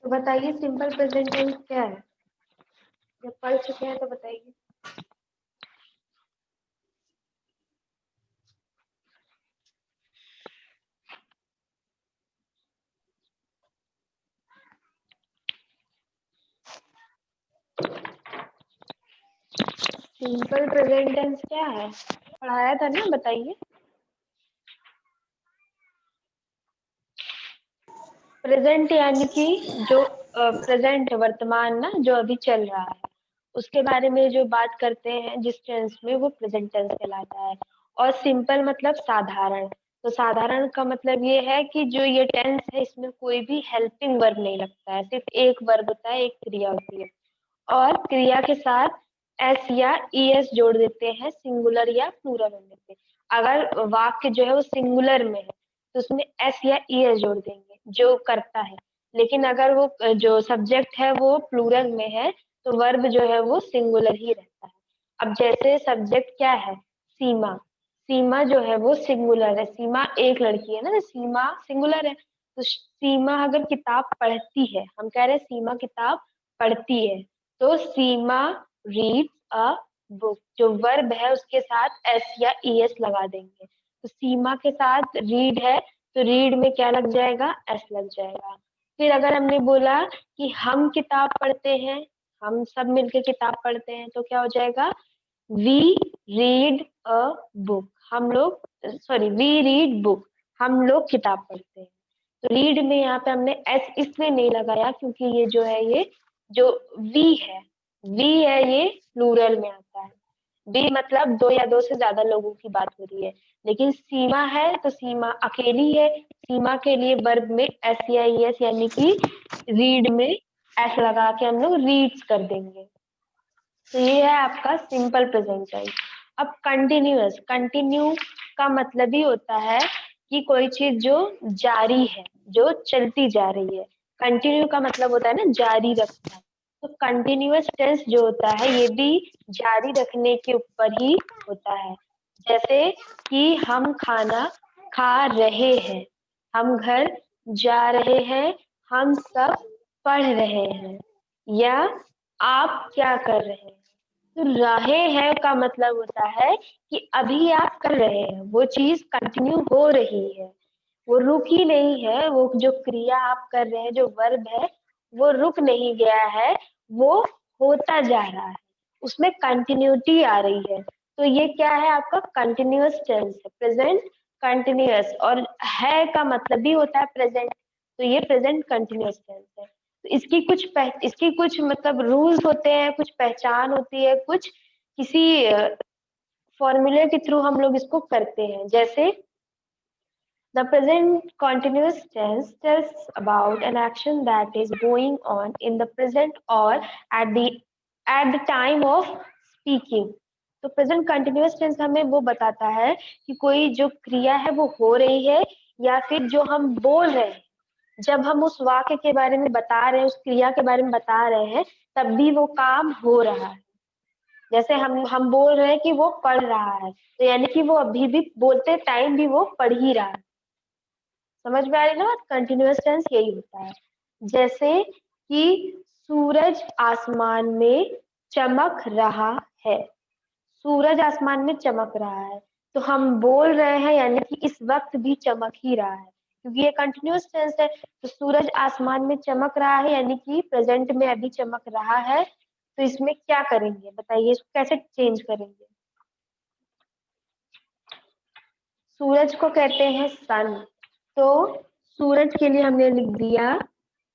तो बताइए simple present tense क्या है? जब पढ़ चुके हैं तो बताइए। सिंपल प्रेजेंट टेंस क्या है? पढ़ाया था ना, बताइए। प्रेजेंट यानी कि जो प्रेजेंट वर्तमान ना, जो अभी चल रहा है उसके बारे में जो बात करते हैं जिस टेंस में, वो प्रेजेंट टेंस कहलाता है। और सिंपल मतलब साधारण। तो साधारण का मतलब ये है कि जो ये टेंस है इसमें कोई भी हेल्पिंग वर्ब नहीं लगता है, सिर्फ एक वर्ब होता है, एक क्रिया होती है। और क्रिया के साथ एस या ईएस जोड़ देते हैं, सिंगुलर या प्लूरल होने पे। अगर वाक्य जो है वो सिंगुलर में है तो उसमें एस या ईएस जोड़ देंगे, जो करता है। लेकिन अगर वो जो सब्जेक्ट है वो प्लूरल में है तो वर्ब जो है वो सिंगुलर ही रहता है। अब जैसे सब्जेक्ट क्या है? सीमा। सीमा जो है वो सिंगुलर है, सीमा एक लड़की है ना, तो सीमा सिंगुलर है। तो सीमा अगर किताब पढ़ती है, हम कह रहे हैं सीमा किताब पढ़ती है, तो सीमा रीड्स अ बुक। जो वर्ब है उसके साथ एस या ईएस लगा देंगे। तो सीमा के साथ रीड है तो रीड में क्या लग जाएगा? एस लग जाएगा। फिर अगर हमने बोला कि हम किताब पढ़ते हैं, हम सब मिलके किताब पढ़ते हैं, तो क्या हो जाएगा? We read a book. हम लोग, सॉरी, वी रीड बुक। हम लोग किताब पढ़ते हैं। तो रीड में यहाँ पे हमने एस इसलिए नहीं लगाया क्योंकि ये जो है, ये जो वी है, वी है, ये प्लूरल में आता है। वी मतलब दो या दो से ज्यादा लोगों की बात हो रही है। लेकिन सीमा है तो सीमा अकेली है। सीमा के लिए वर्ब में एस या एस यानी कि रीड में एस लगा के हम लोग रीड्स कर देंगे। तो ये है आपका सिंपल प्रेजेंट टेंस। अब कंटिन्यूअस, कंटिन्यू का मतलब ही होता है कि कोई चीज जो जारी है, जो चलती जा रही है। कंटिन्यू का मतलब होता है ना, जारी रखना। तो कंटिन्यूअस टेंस जो होता है ये भी जारी रखने के ऊपर ही होता है। जैसे कि हम खाना खा रहे हैं, हम घर जा रहे हैं, हम सब पढ़ रहे हैं, या आप क्या कर रहे हैं। तो रहे हैं का मतलब होता है कि अभी आप कर रहे हैं, वो चीज कंटिन्यू हो रही है, वो रुकी नहीं है। वो जो क्रिया आप कर रहे हैं, जो वर्ब है, वो रुक नहीं गया है, वो होता जा रहा है, उसमें कंटिन्यूटी आ रही है। तो ये क्या है? आपका कंटिन्यूअस टेंस है, प्रेजेंट कंटिन्यूअस। और है का मतलब भी होता है प्रेजेंट, तो ये प्रेजेंट कंटिन्यूअस टेंस है। तो इसकी कुछ मतलब रूल्स होते हैं, कुछ पहचान होती है, कुछ किसी फॉर्मूले के थ्रू हम लोग इसको करते हैं। जैसे the present continuous tense tells about an action that is going on in the present or at the at the time of speaking. तो प्रेजेंट कंटिन्यूअस टेंस हमें वो बताता है कि कोई जो क्रिया है वो हो रही है, या फिर जो हम बोल रहे हैं, जब हम उस वाक्य के बारे में बता रहे हैं, उस क्रिया के बारे में बता रहे हैं, तब भी वो काम हो रहा है। जैसे हम बोल रहे हैं कि वो पढ़ रहा है, तो यानी कि वो अभी भी बोलते टाइम भी वो पढ़ ही रहा है। समझ में आ रही ना बात? कंटिन्यूअस टेंस यही होता है। जैसे कि सूरज आसमान में चमक रहा है, सूरज आसमान में चमक रहा है, तो हम बोल रहे हैं यानी कि इस वक्त भी चमक ही रहा है, क्योंकि ये कंटिन्यूअस टेंस है। तो सूरज आसमान में चमक रहा है यानी कि प्रेजेंट में अभी चमक रहा है। तो इसमें क्या करेंगे बताइए, इसको कैसे चेंज करेंगे? सूरज को कहते हैं सन, तो सूरज के लिए हमने लिख दिया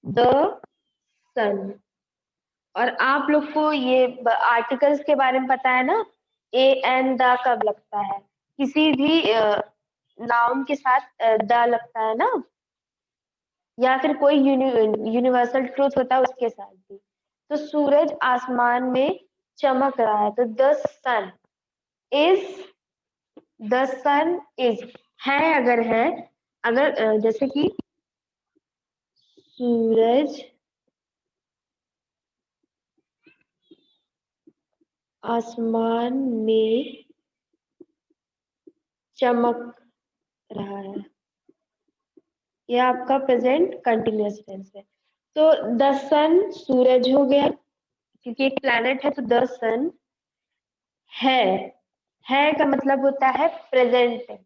द सन। और आप लोग को ये आर्टिकल्स के बारे में पता है ना, ए एन द कब लगता है? किसी भी नाउन के साथ द लगता है ना, या फिर कोई यूनिवर्सल ट्रूथ होता है उसके साथ भी। तो सूरज आसमान में चमक रहा है, तो the sun is, the sun is है, अगर है, अगर जैसे कि सूरज आसमान में चमक रहा है, यह आपका प्रेजेंट कंटिन्यूअस टेंस है। तो द सन सूरज हो गया, क्योंकि एक प्लैनेट है तो द सन है का मतलब होता है प्रेजेंट टेंस।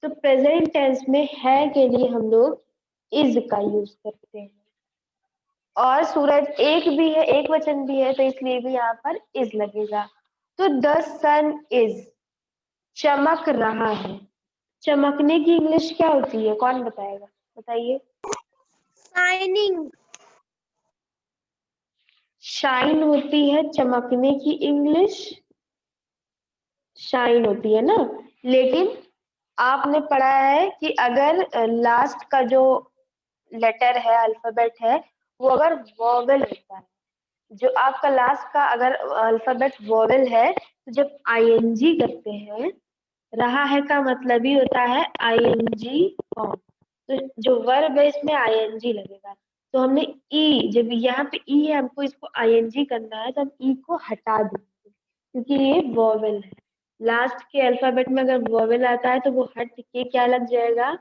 तो प्रेजेंट टेंस में है के लिए हम लोग इज का यूज करते हैं, और सूरज एक भी है, एक वचन भी है, तो इसलिए भी यहाँ पर इज लगेगा। तो द सन इज चमक रहा है। चमकने की इंग्लिश क्या होती है, कौन बताएगा, बताइए। शाइनिंग। शाइन होती है चमकने की इंग्लिश, शाइन होती है ना। लेकिन आपने पढ़ा है कि अगर लास्ट का जो लेटर है, अल्फाबेट है, वो अगर वॉवेल होता है, जो आपका लास्ट का अगर अल्फाबेट वॉवेल है, तो जब आईएनजी करते हैं, रहा है का मतलब ही होता है आईएनजी फॉर्म। तो जो वर्ब है इसमें आईएनजी लगेगा। तो हमने ई, जब यहाँ पे ई है, हमको इसको आईएनजी करना है, तो हम ई को हटा देंगे, क्योंकि ये वॉवेल है। लास्ट के अल्फाबेट में अगर वॉवेल आता है तो वो हट के क्या लग जाएगा,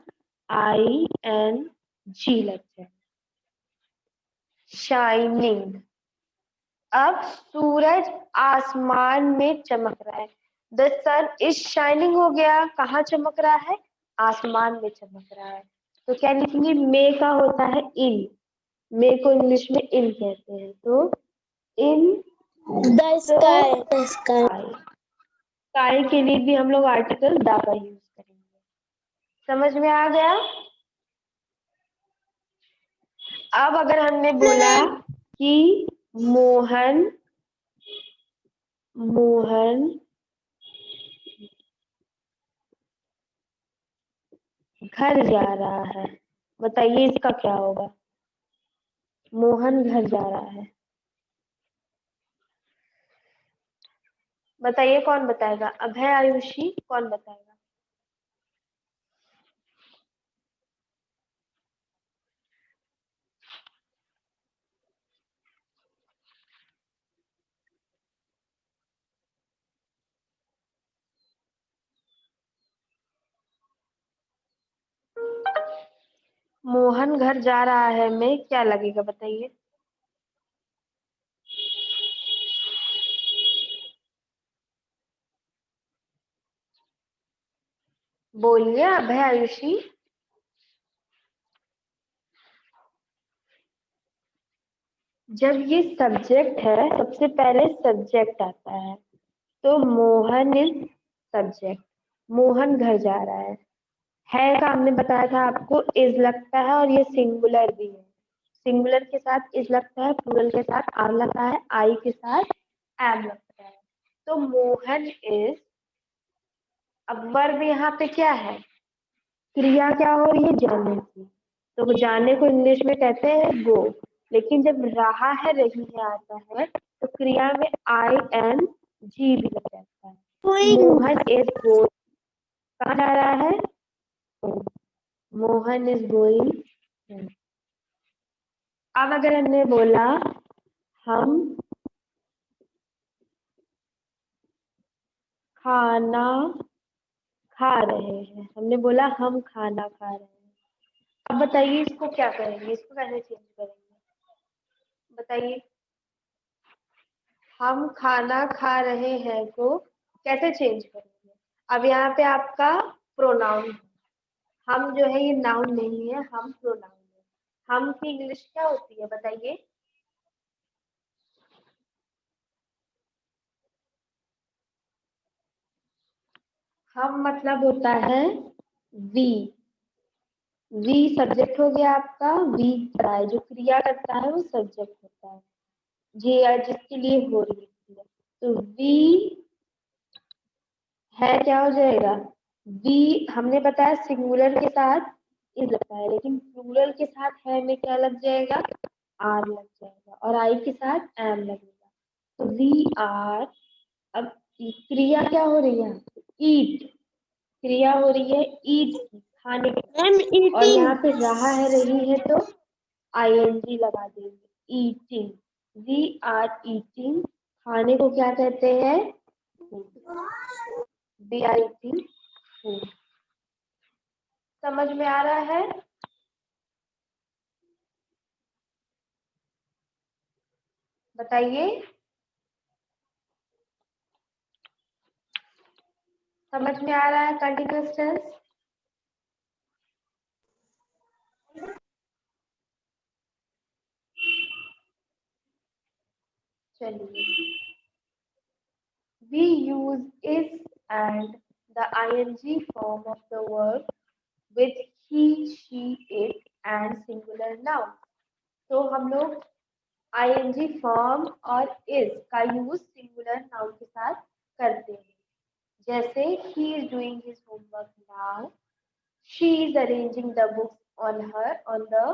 आई एन जी लग जाएगा। शाइनिंग। अब सूरज आसमान में चमक रहा है। द सन इज शाइनिंग हो गया, कहाँ चमक रहा है, आसमान में चमक रहा है। तो क्या लिखेंगे, मे का होता है इन, मे को इंग्लिश में इन कहते हैं, तो in the sky. The sky. Sky. Sky के लिए भी हम लोग आर्टिकल द का यूज करेंगे। समझ में आ गया। अब अगर हमने बोला कि मोहन मोहन घर जा रहा है, बताइए इसका क्या होगा। मोहन घर जा रहा है, बताइए कौन बताएगा, अभय, आयुषी, कौन बताएगा। मोहन घर जा रहा है में क्या लगेगा, बताइए। बोलिए अभय, आयुषी। जब ये सब्जेक्ट है, सबसे पहले सब्जेक्ट आता है, तो मोहन इज सब्जेक्ट, मोहन घर जा रहा है का हमने बताया था आपको इज लगता है, और ये सिंगुलर भी है। सिंगुलर के साथ इज लगता है, प्लूरल के साथ आर लगता है, आई के साथ एम लगता है। तो मोहन इज, अब वर्ब यहाँ पे क्या है, क्रिया क्या हो रही है, जाने की। तो वो जाने को इंग्लिश में कहते हैं गो। लेकिन जब रहा है, रही है आता है, तो क्रिया में आई एन जी भी लग जाता है। गोइंग। मोहन इज गो, कहाँ जा रहा है, मोहन इज गोइंग। अब अगर हमने बोला हम खाना खा रहे हैं, हमने बोला हम खाना खा रहे हैं, अब बताइए इसको क्या करेंगे, इसको कैसे चेंज करेंगे, बताइए। हम खाना खा रहे हैं को कैसे चेंज करेंगे। अब यहाँ पे आपका प्रोनाउन, हम जो है ये नाउन नहीं है, हम प्रोनाउन है। हम की इंग्लिश क्या होती है, बताइए। हम मतलब होता है वी, वी सब्जेक्ट हो गया आपका, वी करा है, जो क्रिया करता है वो सब्जेक्ट होता है, जी या जिसके लिए हो रही है क्रिया। तो वी है क्या हो जाएगा, वी हमने बताया सिंगुलर के साथ इज लगता है, लेकिन प्लूरल के साथ है में क्या लग जाएगा, आर लग जाएगा, और आई के साथ एम लगेगा। तो वी आर, अब क्रिया क्या हो रही है, ईट, क्रिया हो रही है ईट की, खाने की। आई एम और ईटिंग। यहाँ पे रहा है, रही है, तो आईएनजी लगा देंगे, ईटिंग। वी आर ईटिंग, खाने को क्या कहते हैं, वी आर ईटिंग फूड। समझ में आ रहा है। बताइए, समझ में आ रहा है कंटिन्यूअस टेंस? चलिए, we use is and the ing form of the verb with he, she, it and singular noun. तो हम लोग ing फॉर्म और is का यूज सिंगुलर नाउन के साथ करते हैं। जैसे he is doing his homework now, she is arranging the books on the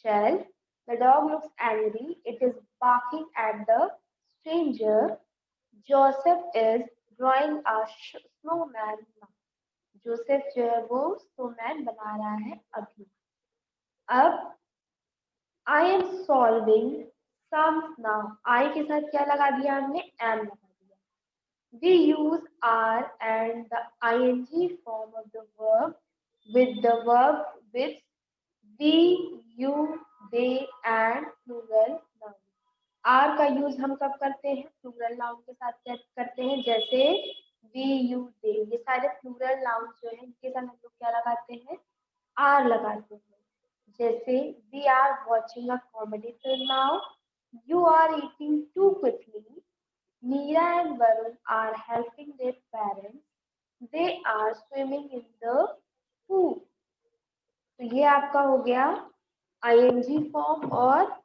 shelf, the dog looks angry, it is barking at the stranger, Joseph is drawing a snowman now. Joseph जो है वो snowman बना रहा है अभी। अब I am solving sums now, I के साथ क्या लगा दिया हमने, एम लगा दिया। We use are and the ing form of the verb with the verb with we, you, they and plural noun। Are का यूज हम कब करते हैं, प्लूरल नाउन के साथ करते हैं, जैसे वी, यू, दे, ये सारे प्लूरल नाउन जो है इनके साथ हम लोग क्या लगाते हैं, आर लगाते हैं। जैसे we are watching a comedy film now, you are eating too quickly, Meera and Varun are helping their parents, they are swimming in the pool. तो ये आपका हो गया आईएनजी फॉर्म और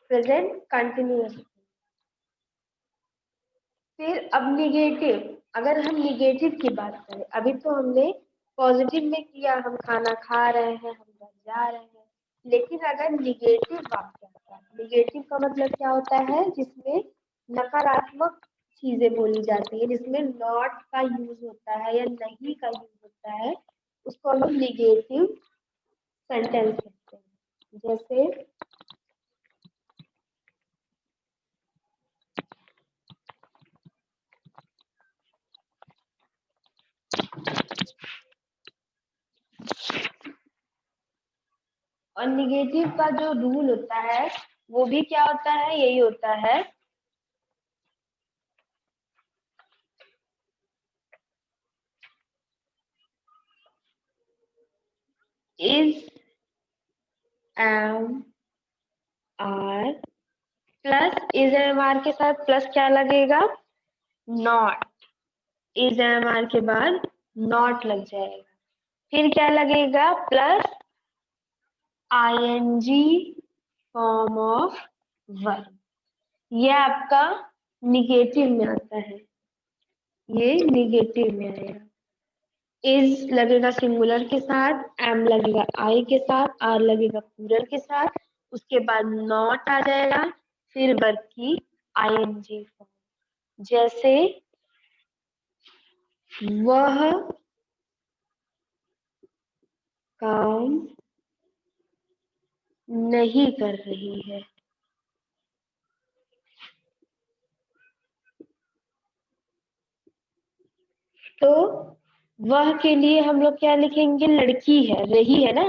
प्रेजेंट कंटिन्यूअस। फिर अब निगेटिव, अगर हम निगेटिव की बात करें, अभी तो हमने पॉजिटिव में किया, हम खाना खा रहे हैं, हम घर जा रहे हैं, लेकिन अगर निगेटिव वाक्य आता है, निगेटिव का मतलब क्या होता है, जिसमें नकारात्मक चीजें बोली जाती है, जिसमें नॉट का यूज होता है या नहीं का यूज होता है, उसको हम लोग निगेटिव सेंटेंस कहते हैं। जैसे और निगेटिव का जो रूल होता है वो भी क्या होता है, यही होता है is, am, are plus is am are के साथ प्लस क्या लगेगा, नॉट। इज एम आर के बाद नॉट लग जाएगा, फिर क्या लगेगा, plus ING form of verb. ये आपका निगेटिव में आता है, ये निगेटिव में आएगा। इज लगेगा सिंगुलर के साथ, एम लगेगा आई के साथ, आर लगेगा प्लूरल के साथ, उसके बाद नॉट आ जाएगा, फिर वर्ब की आईएनजी फॉर्म। जैसे वह काम नहीं कर रही है, तो वह के लिए हम लोग क्या लिखेंगे, लड़की है, रही है ना,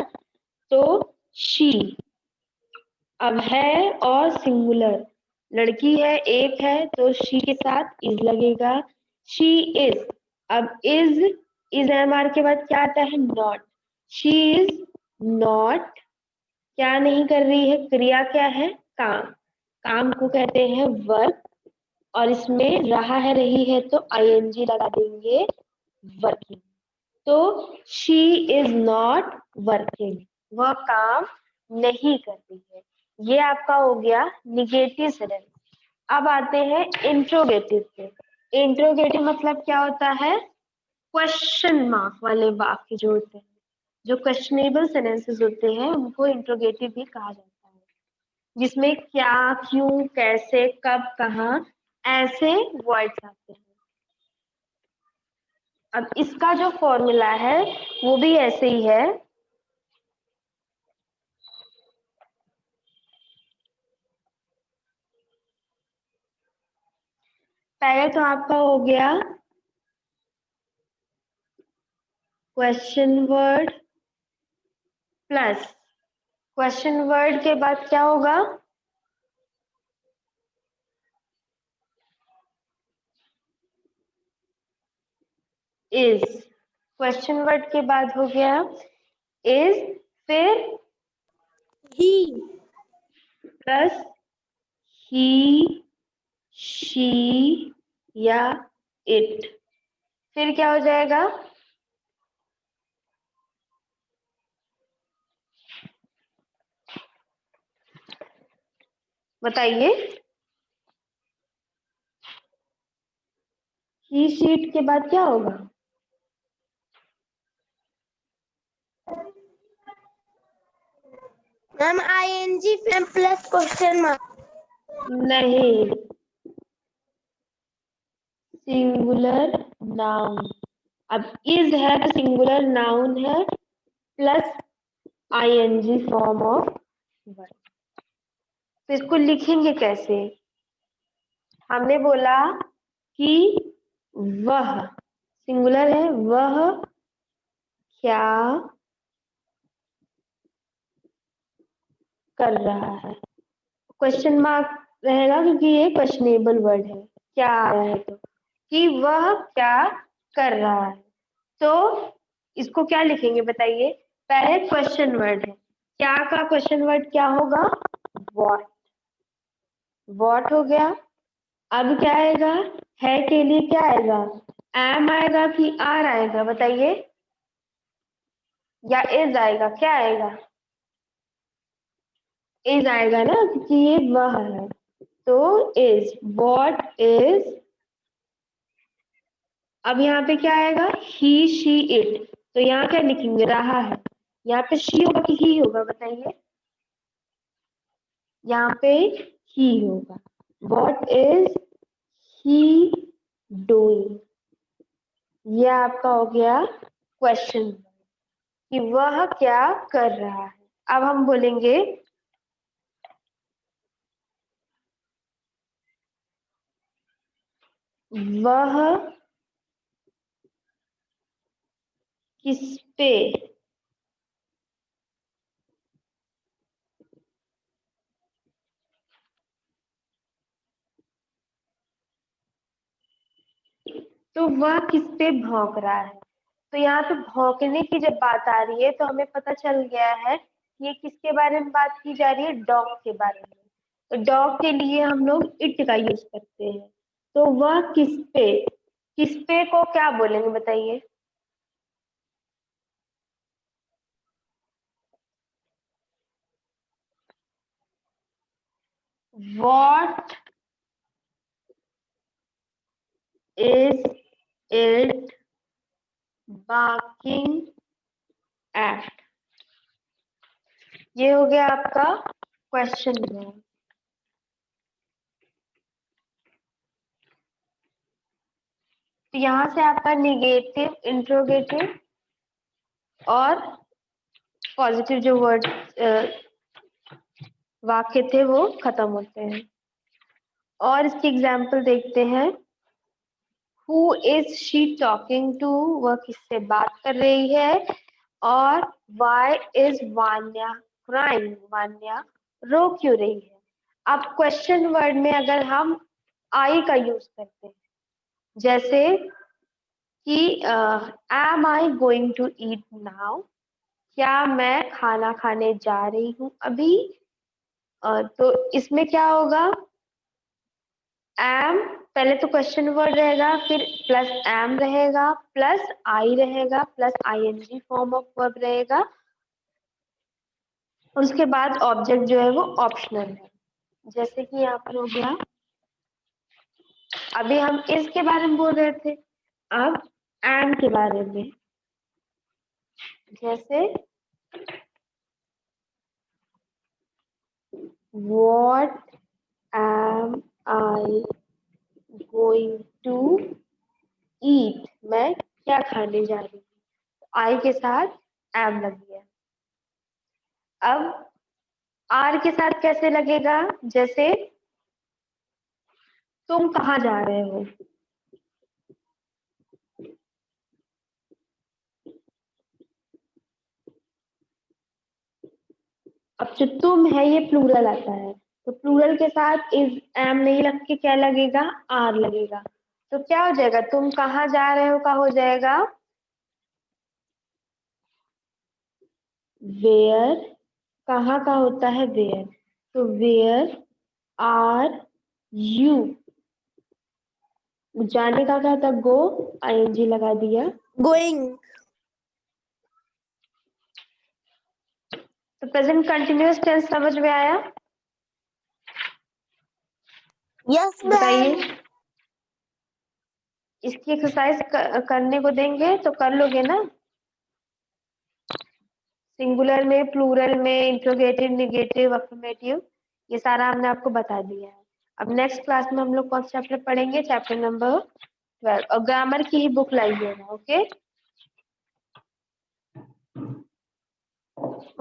तो शी। अब है और सिंगुलर, लड़की है, एक है, तो शी के साथ इज लगेगा, शी इज। अब इज एम आर के बाद क्या आता है, नॉट। शी इज नॉट, क्या नहीं कर रही है, क्रिया क्या है, काम, काम को कहते हैं वर्क, और इसमें रहा है, रही है, तो आईएनजी लगा देंगे, वर्किंग। तो शी इज नॉट वर्किंग, वह काम नहीं कर रही है। ये आपका हो गया निगेटिव सेंटेंस। अब आते हैं इंट्रोगेटिव पे। इंट्रोगेटिव मतलब क्या होता है, क्वेश्चन मार्क वाले वाक्य जो होते हैं, जो क्वेश्चनेबल सेंटेंसेस होते हैं, उनको इंट्रोगेटिव भी कहा जाता है, जिसमें क्या, क्यों, कैसे, कब, कहाँ, ऐसे वर्ड्स आते हैं। अब इसका जो फॉर्मूला है वो भी ऐसे ही है, पहले तो आपका हो गया question word plus, question word के बाद क्या होगा, इज, क्वेश्चन वर्ड के बाद हो गया इज, फिर he, प्लस ही, शी या इट, फिर क्या हो जाएगा? बताइए। ही शीट के बाद क्या होगा? मैम ing फिर प्लस क्वेश्चन मार्क। नहीं, सिंगुलर नाउन। अब इज है तो सिंगुलर नाउन है plus ING form of verb. तो इसको लिखेंगे कैसे? हमने बोला कि वह, सिंगुलर है, वह क्या कर रहा है। क्वेश्चन मार्क रहेगा क्योंकि ये क्वेश्चनेबल वर्ड है, क्या आया है तो, कि वह क्या कर रहा है। तो इसको क्या लिखेंगे बताइए? पहले क्वेश्चन वर्ड है, क्या का क्वेश्चन वर्ड क्या होगा? व्हाट। व्हाट हो गया। अब क्या आएगा? है के लिए क्या आएगा? एम आएगा कि आर आएगा बताइए, या इज आएगा? क्या आएगा? इज आएगा ना, क्योंकि ये वह है, तो इज, व्हाट इज। अब यहाँ पे क्या आएगा? ही, शी, इट। तो यहाँ क्या लिखेंगे? रहा है। यहाँ पे शी होगा कि ही होगा बताइए? यहाँ पे ही होगा। व्हाट इज ही डूइंग, ये आपका हो गया क्वेश्चन, कि वह क्या कर रहा है। अब हम बोलेंगे वह किस पे तो वह किस पे भौंक रहा है। तो यहाँ पे भौंकने की जब बात आ रही है तो हमें पता चल गया है कि ये किसके बारे में बात की जा रही है? डॉग के बारे में। तो डॉग के लिए हम लोग इट का यूज करते हैं। तो वह किस पे को क्या बोलेंगे बताइए? What is it barking at? ये हो गया आपका क्वेश्चन है। तो यहाँ से आपका निगेटिव, इंट्रोगेटिव और पॉजिटिव जो वर्ड वाक्य थे वो खत्म होते हैं। और इसकी एग्जाम्पल देखते हैं। Who is she talking to? वह किससे बात कर रही है। और why is Vanya crying? Vanya रो क्यों रही है। अब क्वेश्चन वर्ड में अगर हम आई का यूज करते हैं, जैसे कि am I going to eat now, क्या मैं खाना खाने जा रही हूँ अभी। तो इसमें क्या होगा? एम, पहले तो क्वेश्चन वर्ड रहेगा, फिर प्लस एम रहेगा, प्लस आई रहेगा, plus ING form of verb रहेगा, और उसके बाद ऑब्जेक्ट जो है वो ऑप्शनल है। जैसे कि यहाँ पर हो गया, अभी हम इसके बारे में बोल रहे थे, अब एम के बारे में। जैसे what am I going to eat? मैं क्या खाने जा रही हूँ। आई के साथ एम लग गया। अब आर के साथ कैसे लगेगा? जैसे तुम कहाँ जा रहे हो। अब जो तुम है ये प्लूरल आता है, तो प्लूरल के साथ इज एम नहीं लग के क्या लगेगा? आर लगेगा। तो क्या हो जाएगा, तुम कहाँ जा रहे हो का हो जाएगा वेयर, कहाँ का होता है वेयर, तो वेयर आर यू, जाने का क्या था गो, आईएनजी लगा दिया। Going. तो प्रेजेंट कंटिन्यूअस टेंस समझ में आया? Yes, बताइए, ma'am. इसकी एक्सरसाइज करने को देंगे तो कर लोगे ना? सिंगुलर में, प्लूरल में, इंट्रोगेटिव, नेगेटिव, अफर्मेटिव, ये सारा हमने आपको बता दिया है। अब नेक्स्ट क्लास में हम लोग कौन सा चैप्टर पढ़ेंगे, चैप्टर नंबर 12, और ग्रामर की ही बुक लाइएगा। Okay,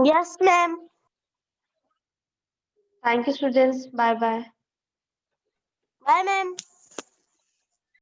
Yes, ma'am. Thank you students, bye bye. Bye, ma'am.